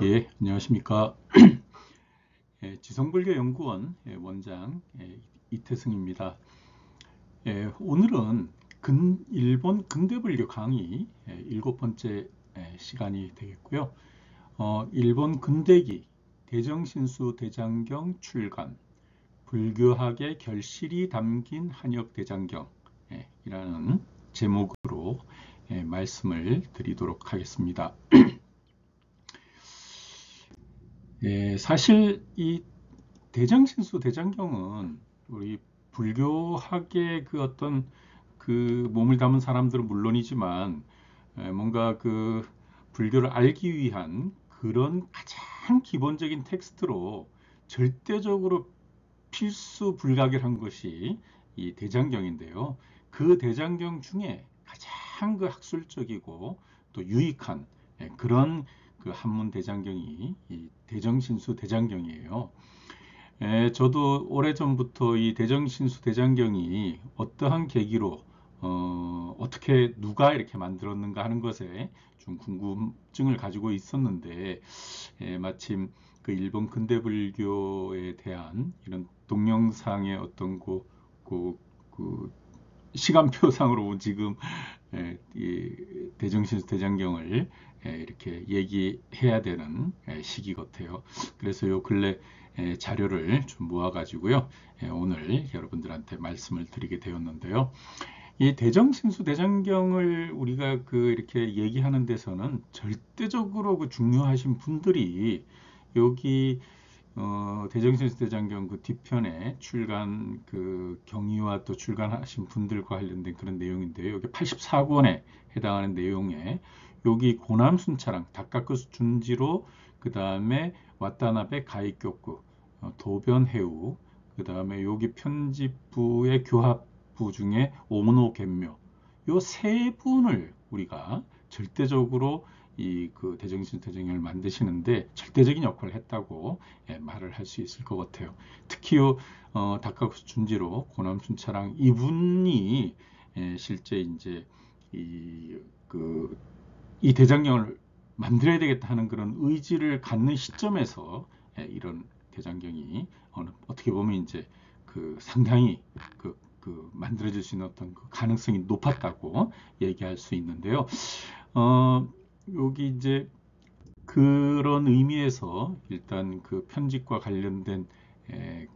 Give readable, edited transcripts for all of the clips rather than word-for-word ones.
예, 안녕하십니까. 지성불교연구원 원장 이태승입니다. 오늘은 일본 근대불교 강의 일곱 번째 시간이 되겠고요. 일본 근대기 대정신수 대장경 출간, 불교학의 결실이 담긴 한역 대장경 이라는 제목으로 말씀을 드리도록 하겠습니다. 사실 이 대정신수 대장경은 우리 불교학의 그 어떤 그 몸을 담은 사람들은 물론이지만 뭔가 그 불교를 알기 위한 그런 가장 기본적인 텍스트로 절대적으로 필수 불가결한 것이 이 대장경인데요. 그 대장경 중에 가장 그 학술적이고 또 유익한 그런 그 한문 대장경이 이 대정신수 대장경이에요. 저도 오래전부터 이 대정신수 대장경이 어떠한 계기로 어떻게 누가 이렇게 만들었는가 하는 것에 좀 궁금증을 가지고 있었는데 마침 그 일본 근대불교에 대한 이런 동영상의 어떤 그 시간표상으로 지금 이 대정신수 대장경을 이렇게 얘기해야 되는 시기 같아요. 그래서 요 근래 자료를 좀 모아가지고요. 오늘 여러분들한테 말씀을 드리게 되었는데요. 이 대정신수 대장경을 우리가 그 이렇게 얘기하는 데서는 절대적으로 그 중요하신 분들이 여기 대정신수 대장경 그 뒤편에 출간 그 경위와 또 출간하신 분들과 관련된 그런 내용인데요. 여기 84권에 해당하는 내용에 여기 고남순차랑 다카쿠스 준지로 그 다음에 와타나베 가이교쿠 도변해우 그 다음에 여기 편집부의 교합부 중에 오노 겐묘 요 세 분을 우리가 절대적으로 이 그 대정신 대정령을 만드시는데 절대적인 역할을 했다고 말을 할 수 있을 것 같아요. 특히 다카쿠스 준지로 고남순차랑 이분이 실제 이제 이, 그, 이 대장경을 만들어야 되겠다 하는 그런 의지를 갖는 시점에서 이런 대장경이 어떻게 보면 이제 그 상당히 그 만들어질 수 있는 어떤 그 가능성이 높았다고 얘기할 수 있는데요. 여기 이제 그런 의미에서 일단 그 편집과 관련된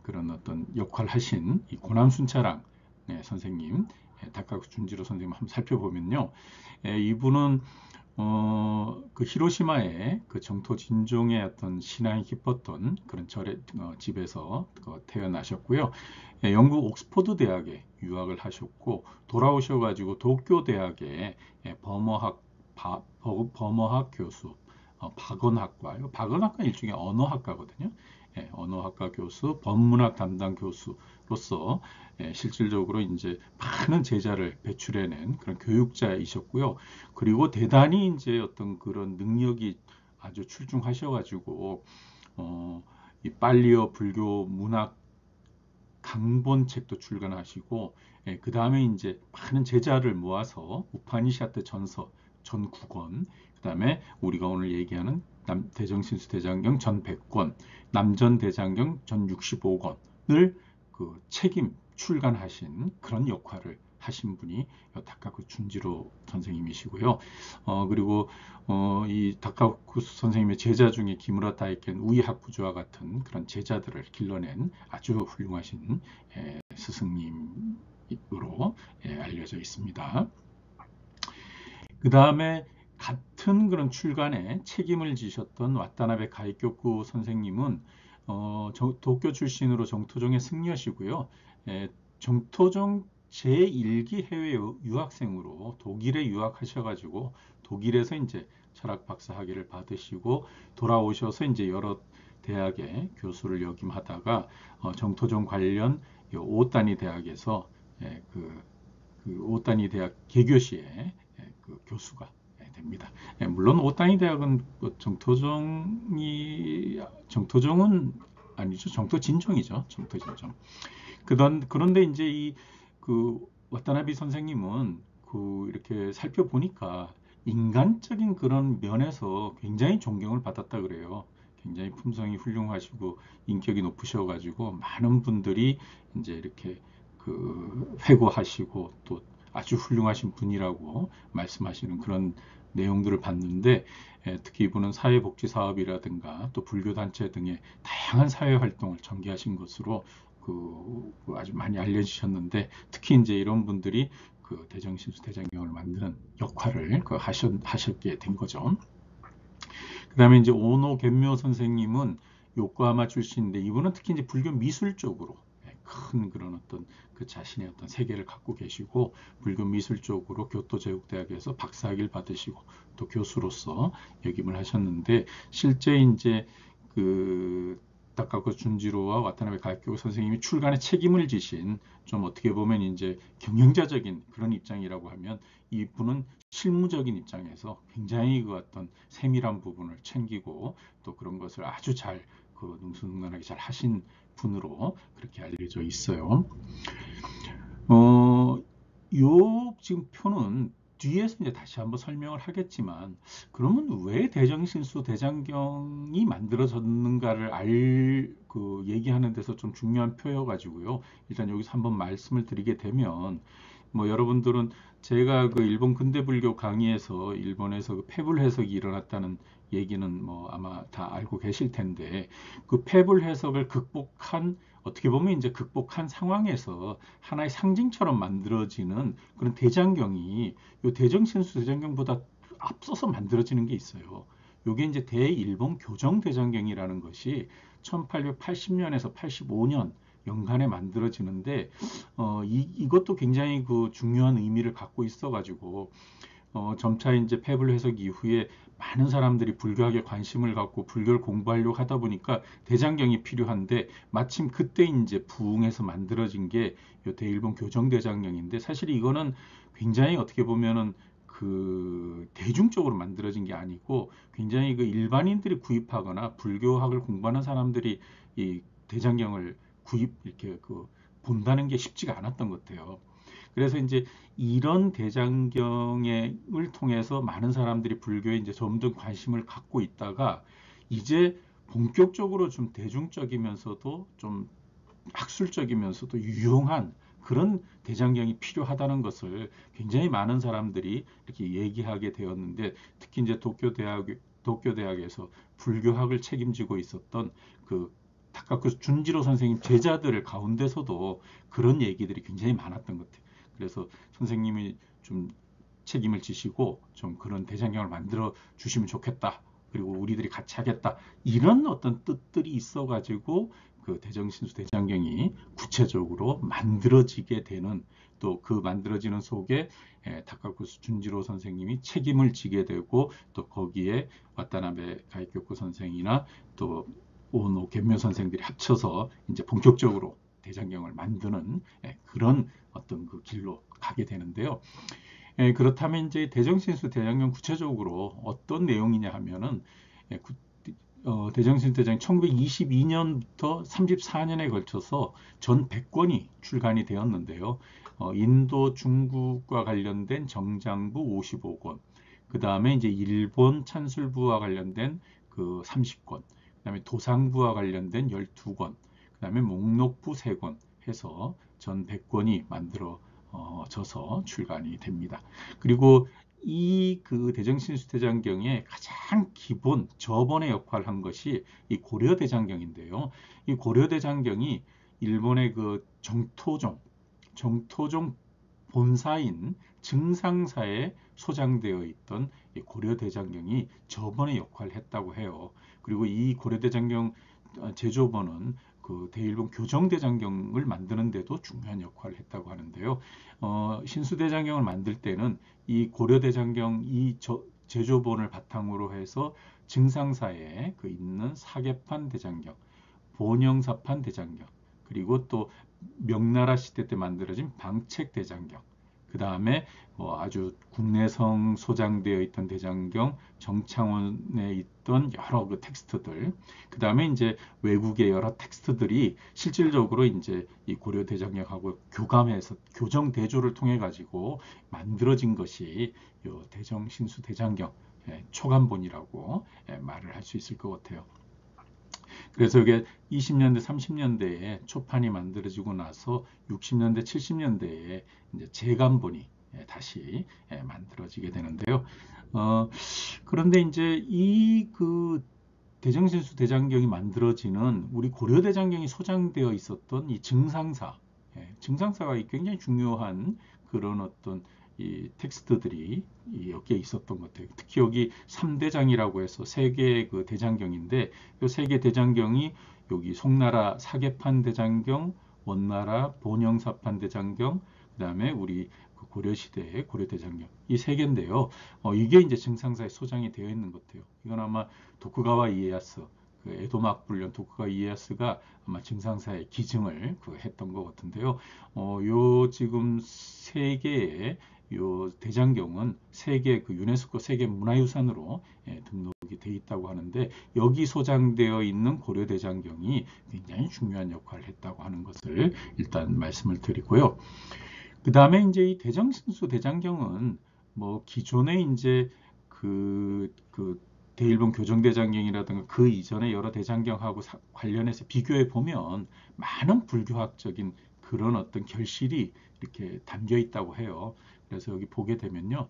그런 어떤 역할 하신 이 고남순차랑 선생님, 다카구 준지로 선생님 한번 살펴보면요. 이분은 그 히로시마의 그 정토 진종의 어떤 신앙이 깊었던 그런 절의 집에서 태어나셨고요. 영국 옥스퍼드 대학에 유학을 하셨고 돌아오셔가지고 도쿄 대학에 버머학 버머학 교수, 박언학과, 박언학과 일종의 언어학과거든요. 언어학과 교수, 법문학 담당 교수로서 실질적으로 이제 많은 제자를 배출해낸 그런 교육자이셨고요. 그리고 대단히 이제 어떤 그런 능력이 아주 출중하셔가지고 이 빨리어 불교 문학 강본책도 출간하시고 그 다음에 이제 많은 제자를 모아서 우파니샤트 전서 전 9권 그 다음에 우리가 오늘 얘기하는 대정신수 대장경 전 100권 남전 대장경 전 65권을 그 책임 출간하신 그런 역할을 하신 분이 다카쿠 준지로 선생님이시고요. 그리고 이 다카쿠 선생님의 제자 중에 기무라 다이켄 우이학부주와 같은 그런 제자들을 길러낸 아주 훌륭하신 스승님으로 알려져 있습니다. 그 다음에 같은 그런 출간에 책임을 지셨던 와타나베 가이교쿠 선생님은 도쿄 출신으로 정토종의 승려시고요. 정토종 제1기 해외 유학생으로 독일에 유학하셔가지고 독일에서 이제 철학 박사 학위를 받으시고 돌아오셔서 이제 여러 대학의 교수를 역임하다가 정토종 관련 오타니 대학에서 그 오타니 대학 개교시에 그 교수가 됩니다. 물론 오타니 대학은 정토종은 아니죠. 정토진종이죠. 정토진종. 그런데 이제 그 와타나비 선생님은 그 이렇게 살펴보니까 인간적인 그런 면에서 굉장히 존경을 받았다 그래요. 굉장히 품성이 훌륭하시고 인격이 높으셔가지고 많은 분들이 이제 이렇게 그 회고하시고 또 아주 훌륭하신 분이라고 말씀하시는 그런 내용들을 봤는데, 특히 이분은 사회복지 사업이라든가 또 불교단체 등의 다양한 사회 활동을 전개하신 것으로 아주 많이 알려지셨는데, 특히 이제 이런 분들이 그 대정신수 대장경을 만드는 역할을 하셨게 된 거죠. 그 다음에 이제 오노 겐묘 선생님은 요코하마 출신인데, 이분은 특히 이제 불교 미술 쪽으로 큰 그런 어떤 그 자신의 어떤 세계를 갖고 계시고, 불교 미술 쪽으로 교토제국대학에서 박사학위를 받으시고 또 교수로서 역임을 하셨는데, 실제 이제 그 다카코 준지로와 와타나베 가이쿄 선생님이 출간에 책임을 지신, 좀 어떻게 보면 이제 경영자적인 그런 입장이라고 하면, 이분은 실무적인 입장에서 굉장히 그 어떤 세밀한 부분을 챙기고 또 그런 것을 아주 잘 능수능란하게 잘 하신 분으로 그렇게 알려져 있어요. 요 지금 표는 뒤에서 이제 다시 한번 설명을 하겠지만, 그러면 왜 대정신수 대장경이 만들어졌는가를 얘기하는 데서 좀 중요한 표여가지고요. 일단 여기서 한번 말씀을 드리게 되면, 뭐 여러분들은 제가 그 일본 근대불교 강의에서 일본에서 그 패불 해석이 일어났다는 얘기는 뭐 아마 다 알고 계실 텐데, 그 패불 해석을 어떻게 보면 이제 극복한 상황에서 하나의 상징처럼 만들어지는 그런 대장경이, 요 대정신수 대장경보다 앞서서 만들어지는 게 있어요. 요게 이제 대일본 교정 대장경이라는 것이 1880년에서 85년 연간에 만들어지는데, 이것도 굉장히 그 중요한 의미를 갖고 있어가지고, 점차 이제 패불 해석 이후에 많은 사람들이 불교학에 관심을 갖고 불교를 공부하려고 하다 보니까 대장경이 필요한데, 마침 그때 이제 부흥해서 만들어진 게 요 대일본 교정대장경인데, 사실 이거는 굉장히 어떻게 보면은 그 대중적으로 만들어진 게 아니고, 굉장히 그 일반인들이 구입하거나 불교학을 공부하는 사람들이 이 대장경을 이렇게 본다는 게 쉽지가 않았던 것 같아요. 그래서 이제 이런 대장경을 통해서 많은 사람들이 불교에 이제 점점 관심을 갖고 있다가, 이제 본격적으로 좀 대중적이면서도 좀 학술적이면서도 유용한 그런 대장경이 필요하다는 것을 굉장히 많은 사람들이 이렇게 얘기하게 되었는데, 특히 이제 도쿄대학에서 불교학을 책임지고 있었던 그 다카쿠 준지로 선생님 제자들 가운데서도 그런 얘기들이 굉장히 많았던 것 같아요. 그래서 선생님이 좀 책임을 지시고 좀 그런 대장경을 만들어 주시면 좋겠다. 그리고 우리들이 같이 하겠다. 이런 어떤 뜻들이 있어가지고 그 대정신수 대장경이 구체적으로 만들어지게 되는, 또 그 만들어지는 속에 다카쿠스 준지로 선생님이 책임을 지게 되고, 또 거기에 와타나베 가이교쿠 선생이나 또 오노 겐묘 선생들이 합쳐서 이제 본격적으로 대장경을 만드는 그런 어떤 그 길로 가게 되는데요. 그렇다면 이제 대정신수 대장경 구체적으로 어떤 내용이냐 하면은, 대정신수 대장경 1922년부터 34년에 걸쳐서 전 100권이 출간이 되었는데요. 인도, 중국과 관련된 정장부 55권, 그 다음에 이제 일본 찬술부와 관련된 그 30권, 그 다음에 도상부와 관련된 12권, 그 다음에 목록부 3권 해서 전 100권이 만들어져서 출간이 됩니다. 그리고 이 그 대정신수대장경의 가장 기본 저번의 역할을 한 것이 이 고려대장경인데요. 이 고려대장경이 일본의 그 정토종 본사인 증상사에 소장되어 있던 이 고려대장경이 저번의 역할을 했다고 해요. 그리고 이 고려대장경 제조본은 그 대일본 교정대장경을 만드는 데도 중요한 역할을 했다고 하는데요. 신수대장경을 만들 때는 이 고려대장경 제조본을 바탕으로 해서 증상사에 그 있는 사계판 대장경, 본영사판 대장경, 그리고 또 명나라 시대 때 만들어진 방책 대장경, 그 다음에 뭐 아주 국내성 소장되어 있던 대장경, 정창원에 있던 여러 그 텍스트들, 그 다음에 이제 외국의 여러 텍스트들이 실질적으로 이제 이 고려 대장경하고 교감해서 교정 대조를 통해 가지고 만들어진 것이 요 대정신수 대장경 초간본이라고 말을 할 수 있을 것 같아요. 그래서 이게 20년대, 30년대에 초판이 만들어지고 나서 60년대, 70년대에 이제 재간본이 다시 만들어지게 되는데요. 어, 그런데 이제 이 그 대정신수 대장경이 만들어지는 우리 고려대장경이 소장되어 있었던 이 증상사, 증상사가 굉장히 중요한 그런 어떤 이 텍스트들이 여기에 있었던 것 같아요. 특히 여기 3대장이라고 해서 세 개의 그 대장경인데 이 세 개 대장경이 여기 송나라 사계판 대장경, 원나라 본영사판 대장경, 그 다음에 우리 그 고려시대의 고려대장경 이 세 개인데요. 이게 이제 증상사에 소장이 되어 있는 것 같아요. 이건 아마 도쿠가와 이에야스, 그 에도 막불련 도쿠가와 이에야스가 아마 증상사의 기증을 했던 것 같은데요. 요 지금 세 개의 요 대장경은 세계 그 유네스코 세계 문화유산으로 등록이 돼 있다고 하는데 여기 소장되어 있는 고려 대장경이 굉장히 중요한 역할을 했다고 하는 것을 일단 말씀을 드리고요. 그 다음에 이제 이 대정신수 대장경은 뭐 기존에 이제 그 대일본 교정대장경이라든가 그 이전의 여러 대장경하고 관련해서 비교해 보면 많은 불교학적인 그런 어떤 결실이 이렇게 담겨 있다고 해요. 그래서 여기 보게 되면요.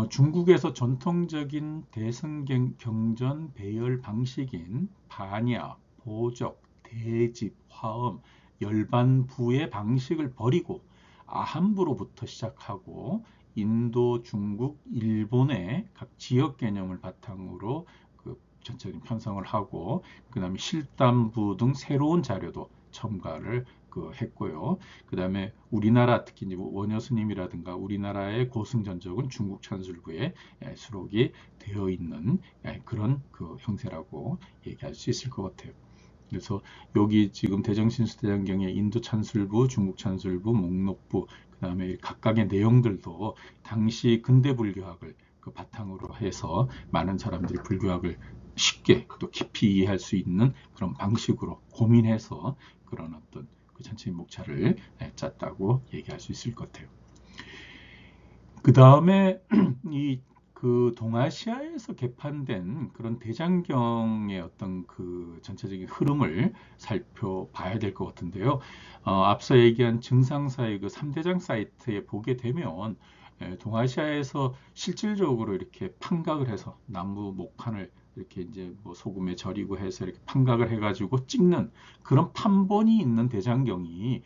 중국에서 전통적인 대승경전 배열 방식인 반야, 보적, 대집, 화엄, 열반부의 방식을 버리고 아함부로부터 시작하고 인도, 중국, 일본의 각 지역 개념을 바탕으로 그 전체적인 편성을 하고 그 다음에 실담부 등 새로운 자료도 첨가를 했고요. 그 다음에 우리나라 특히 이제 원효 스님이라든가 우리나라의 고승전적은 중국 찬술부에 수록이 되어 있는 그런 그 형태라고 얘기할 수 있을 것 같아요. 그래서 여기 지금 대정신수대장경의 인도 찬술부, 중국 찬술부, 목록부, 그 다음에 각각의 내용들도 당시 근대 불교학을 그 바탕으로 해서 많은 사람들이 불교학을 쉽게 또 깊이 이해할 수 있는 그런 방식으로 고민해서 그런 어떤 그 전체 목차를 짰다고 얘기할 수 있을 것 같아요. 그 다음에 이 그 동아시아에서 개판된 그런 대장경의 어떤 그 전체적인 흐름을 살펴봐야 될 것 같은데요. 앞서 얘기한 증상사의 그 3대장 사이트에 보게 되면 동아시아에서 실질적으로 이렇게 판각을 해서 나무 목판을 이렇게 이제 뭐 소금에 절이고 해서 이렇게 판각을 해가지고 찍는 그런 판본이 있는 대장경이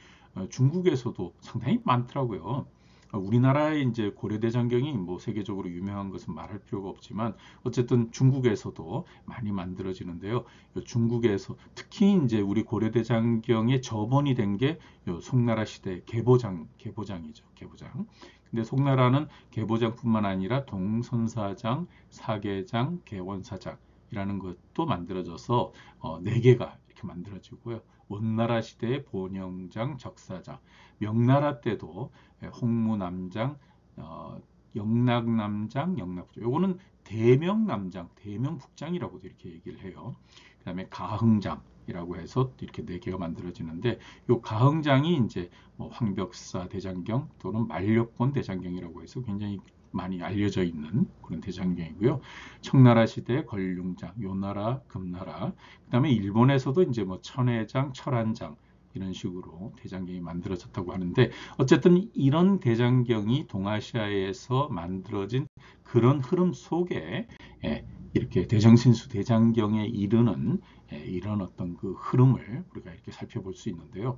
중국에서도 상당히 많더라고요. 우리나라의 이제 고려대장경이 뭐 세계적으로 유명한 것은 말할 필요가 없지만 어쨌든 중국에서도 많이 만들어지는데요. 중국에서 특히 이제 우리 고려대장경의 저본이 된 게 송나라 시대 개보장이죠. 개보장. 근데 송나라는 개보장뿐만 아니라 동선사장, 사계장, 개원사장이라는 것도 만들어져서 네 개가 이렇게 만들어지고요. 원나라 시대의 본영장, 적사장, 명나라 때도 홍무남장, 영락남장, 영락부장. 요거는 대명남장, 대명북장이라고도 이렇게 얘기를 해요. 그 다음에 가흥장이라고 해서 이렇게 네 개가 만들어지는데 요 가흥장이 이제 뭐 황벽사 대장경 또는 만력본 대장경이라고 해서 굉장히 많이 알려져 있는 그런 대장경이고요. 청나라 시대 걸륭장, 요나라, 금나라, 그 다음에 일본에서도 이제 뭐 천회장, 철안장 이런 식으로 대장경이 만들어졌다고 하는데 어쨌든 이런 대장경이 동아시아에서 만들어진 그런 흐름 속에 이렇게 대정신수 대장경에 이르는 이런 어떤 그 흐름을 우리가 이렇게 살펴볼 수 있는데요.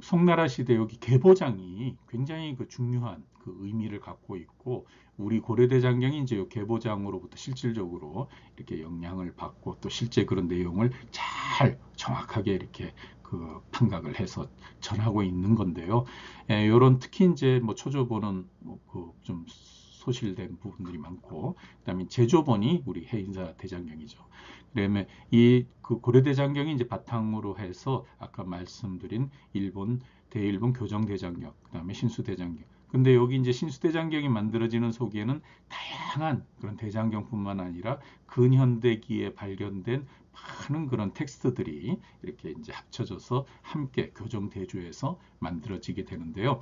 송나라 시대 여기 계보장이 굉장히 그 중요한 그 의미를 갖고 있고 우리 고려대장경이 이제 요 계보장으로부터 실질적으로 이렇게 영향을 받고 또 실제 그런 내용을 잘 정확하게 이렇게 그 판각을 해서 전하고 있는 건데요. 요런 특히 이제 뭐 초조본은 뭐그좀 소실된 부분들이 많고 그다음에 제조본이 우리 해인사 대장경이죠. 그다음에 이 그 고려대장경이 이제 바탕으로 해서 아까 말씀드린 일본 대일본 교정대장경, 그 다음에 신수대장경. 근데 여기 이제 신수대장경이 만들어지는 속에는 다양한 그런 대장경뿐만 아니라 근현대기에 발견된 많은 그런 텍스트들이 이렇게 이제 합쳐져서 함께 교정대조해서 만들어지게 되는데요.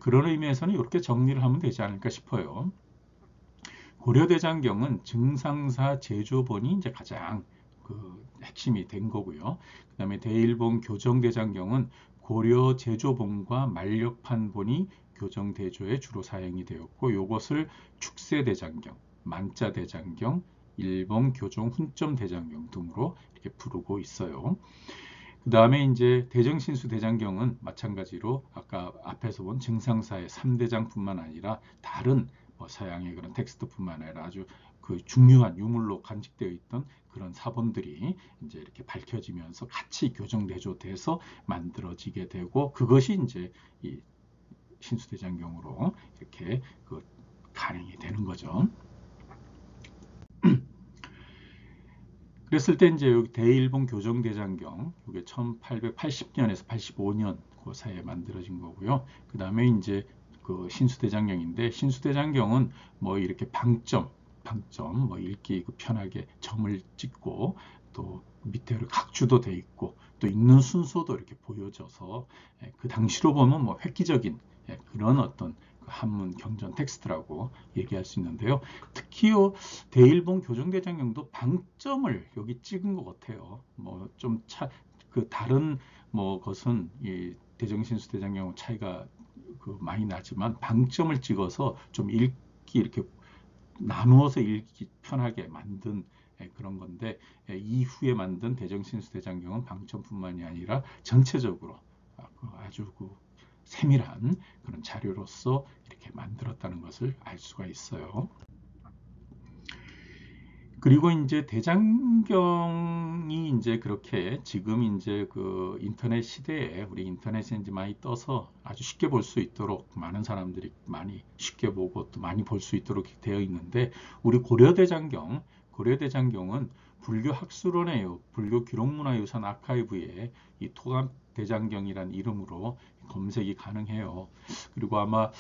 그런 의미에서는 이렇게 정리를 하면 되지 않을까 싶어요. 고려대장경은 증상사 제조본이 이제 가장 그 핵심이 된 거고요. 그 다음에 대일본 교정대장경은 고려 제조본과 만력판본이 교정대조에 주로 사용이 되었고, 이것을 축세대장경, 만자대장경, 일본 교정 훈점대장경 등으로 이렇게 부르고 있어요. 그 다음에 이제 대정신수대장경은 마찬가지로 아까 앞에서 본 증상사의 3대장뿐만 아니라 다른 서양의 그런 텍스트뿐만 아니라 아주 그 중요한 유물로 간직되어 있던 그런 사본들이 이제 이렇게 밝혀지면서 같이 교정대조돼서 만들어지게 되고, 그것이 이제 이 신수대장경으로 이렇게 그 간행이 되는 거죠. 그랬을 때 이제 여기 대일본 교정대장경, 이게 1880년에서 85년 그 사이에 만들어진 거고요. 그 다음에 이제 그 신수대장경인데, 신수대장경은 뭐 이렇게 방점, 뭐 읽기 편하게 점을 찍고, 또 밑에로 각주도 돼 있고, 또 읽는 순서도 이렇게 보여져서 그 당시로 보면 뭐 획기적인 그런 어떤 한문 경전 텍스트라고 얘기할 수 있는데요. 특히 대일본 교정대장경도 방점을 여기 찍은 것 같아요. 뭐 좀 그 다른 뭐 것은 이 대정신수대장경은 차이가 그 많이 나지만 방점을 찍어서 좀 읽기 이렇게 나누어서 읽기 편하게 만든 그런 건데, 이후에 만든 대정신수대장경은 방점뿐만이 아니라 전체적으로 아주 그 세밀한 그런 자료로서 이렇게 만들었다는 것을 알 수가 있어요. 그리고 이제 대장경이 이제 그렇게 지금 이제 그 인터넷 시대에 우리 인터넷에 이제 많이 떠서 아주 쉽게 볼 수 있도록 많은 사람들이 많이 쉽게 보고 또 많이 볼 수 있도록 되어 있는데, 우리 고려대장경은 불교 학술원의 불교 기록문화유산 아카이브에 이 토갑대장경이란 이름으로 검색이 가능해요. 그리고 아마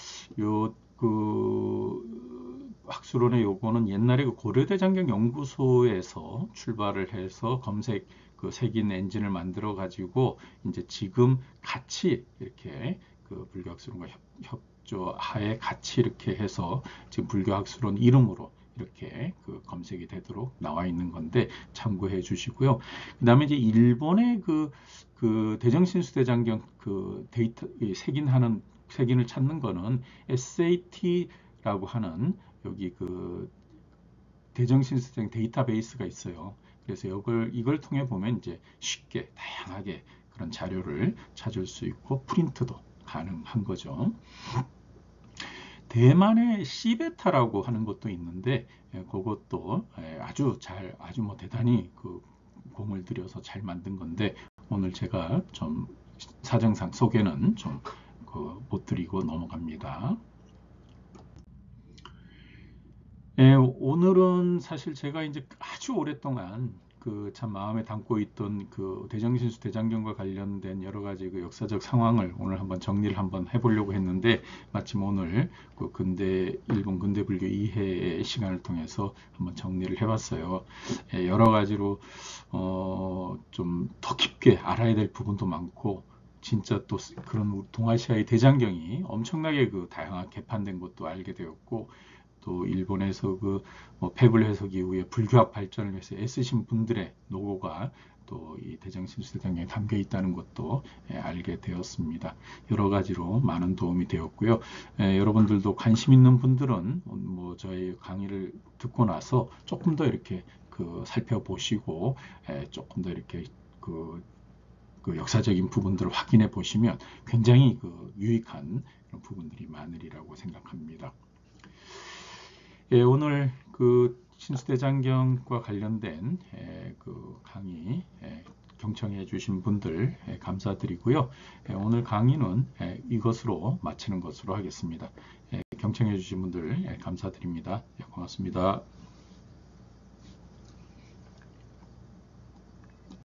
학술원의 요거는 옛날에 그 고려대장경 연구소에서 출발을 해서 검색 그 색인 엔진을 만들어 가지고 이제 지금 같이 이렇게 그 불교학술원과 협조하에 같이 이렇게 해서 지금 불교학술원 이름으로 이렇게 그 검색이 되도록 나와 있는 건데 참고해 주시고요. 그 다음에 이제 일본의 그 대정신수대장경 그 데이터 색인을 찾는 거는 SAT라고 하는 여기 그 대정신수대장 데이터베이스가 있어요. 그래서 이걸 통해 보면 이제 쉽게 다양하게 그런 자료를 찾을 수 있고 프린트도 가능한 거죠. 대만의 시베타라고 하는 것도 있는데, 그것도 아주 뭐 대단히 그 공을 들여서 잘 만든 건데, 오늘 제가 좀 사정상 소개는 좀 못 드리고 넘어갑니다. 오늘은 사실 제가 이제 아주 오랫동안 그 참 마음에 담고 있던 그 대정신수 대장경과 관련된 여러 가지 그 역사적 상황을 오늘 한번 정리를 한번 해보려고 했는데, 마침 오늘 그 일본 근대 불교 이해의 시간을 통해서 한번 정리를 해봤어요. 여러 가지로 좀 더 깊게 알아야 될 부분도 많고, 진짜 또 그런 동아시아의 대장경이 엄청나게 그 다양하게 개판된 것도 알게 되었고, 또 일본에서 그 패불 해석 이후에 불교학 발전을 위해서 애쓰신 분들의 노고가 또 이 대정신수대장경에 담겨 있다는 것도 알게 되었습니다. 여러 가지로 많은 도움이 되었고요. 여러분들도 관심 있는 분들은 뭐 저희 강의를 듣고 나서 조금 더 이렇게 그 살펴보시고 조금 더 이렇게 그 역사적인 부분들을 확인해 보시면 굉장히 그 유익한 그런 부분들이 많으리라고 생각합니다. 오늘 그 신수대장경과 관련된 그 강의 경청해 주신 분들 감사드리고요. 오늘 강의는 이것으로 마치는 것으로 하겠습니다. 경청해 주신 분들 감사드립니다. 고맙습니다.